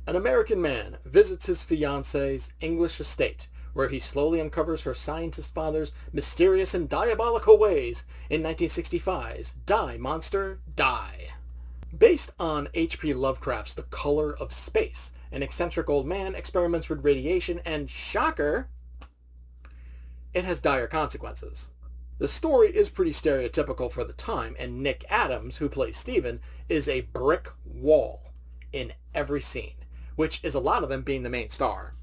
An American man visits his fiancée's English estate, where he slowly uncovers her scientist father's mysterious and diabolical ways in 1965's Die, Monster, Die. Based on H.P. Lovecraft's The Color of Space, an eccentric old man experiments with radiation and, shocker, it has dire consequences. The story is pretty stereotypical for the time, and Nick Adams, who plays Steven, is a brick wall in every scene, which is a lot of them being the main star.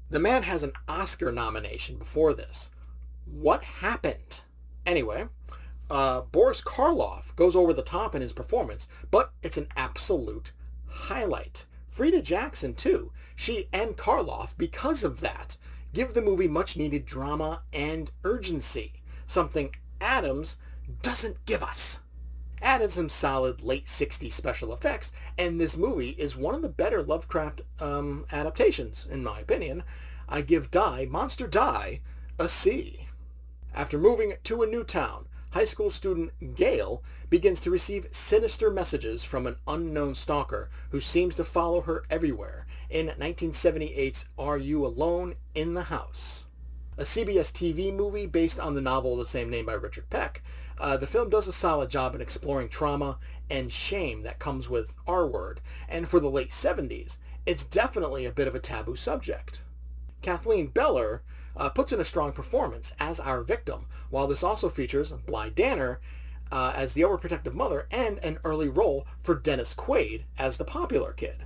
The man has an Oscar nomination before this. What happened? Anyway, Boris Karloff goes over the top in his performance, but it's an absolute highlight. Frida Jackson, too. She and Karloff, because of that, give the movie much-needed drama and urgency, something Adams doesn't give us. Add in some solid late 60s special effects, and this movie is one of the better Lovecraft adaptations, in my opinion. I give Die, Monster Die, a C. After moving to a new town, high school student Gail begins to receive sinister messages from an unknown stalker who seems to follow her everywhere in 1978's Are You Alone in the House? A CBS TV movie based on the novel of the same name by Richard Peck, the film does a solid job in exploring trauma and shame that comes with R-word, and for the late 70s, it's definitely a bit of a taboo subject. Kathleen Beller puts in a strong performance as our victim, while this also features Bly Danner as the overprotective mother and an early role for Dennis Quaid as the popular kid.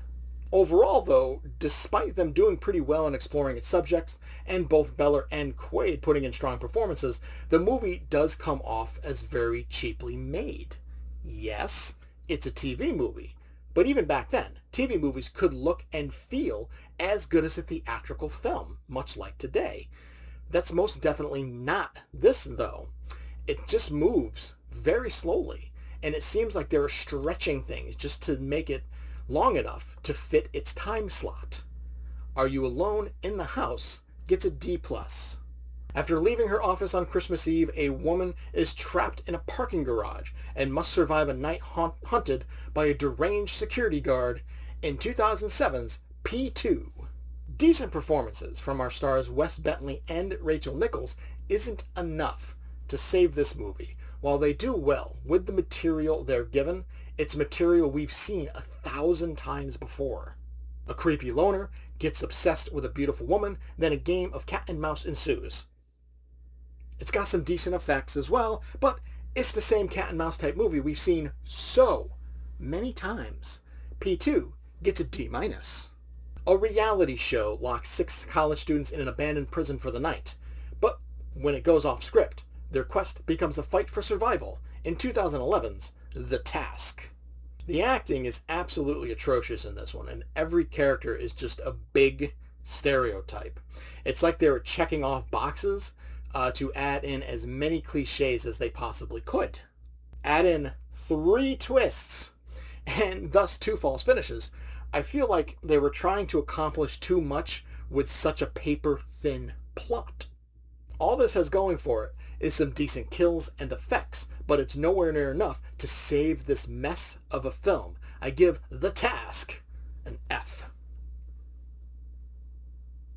Overall, though, despite them doing pretty well in exploring its subjects, and both Beller and Quaid putting in strong performances, the movie does come off as very cheaply made. Yes, it's a TV movie, but even back then, TV movies could look and feel as good as a theatrical film, much like today. That's most definitely not this, though. It just moves very slowly, and it seems like they're stretching things just to make it long enough to fit its time slot. Are You Alone in the House gets a D+. After leaving her office on Christmas Eve, a woman is trapped in a parking garage and must survive a night hunted by a deranged security guard in 2007's P2. Decent performances from our stars Wes Bentley and Rachel Nichols isn't enough to save this movie. While they do well with the material they're given, it's material we've seen 1,000 times before. A creepy loner gets obsessed with a beautiful woman, then a game of cat and mouse ensues. It's got some decent effects as well, but it's the same cat and mouse type movie we've seen so many times. P2 gets a D-. A reality show locks 6 college students in an abandoned prison for the night, but when it goes off script, their quest becomes a fight for survival in 2011's The Task. The acting is absolutely atrocious in this one, and every character is just a big stereotype. It's like they were checking off boxes to add in as many cliches as they possibly could. Add in 3 twists, and thus 2 false finishes. I feel like they were trying to accomplish too much with such a paper-thin plot. All this has going for it is some decent kills and effects, but it's nowhere near enough to save this mess of a film. I give The Task an F.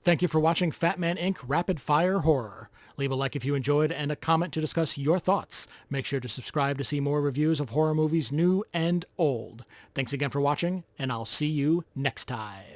Thank you for watching Fatman Inc. Rapid Fire Horror. Leave a like if you enjoyed and a comment to discuss your thoughts. Make sure to subscribe to see more reviews of horror movies new and old. Thanks again for watching, and I'll see you next time.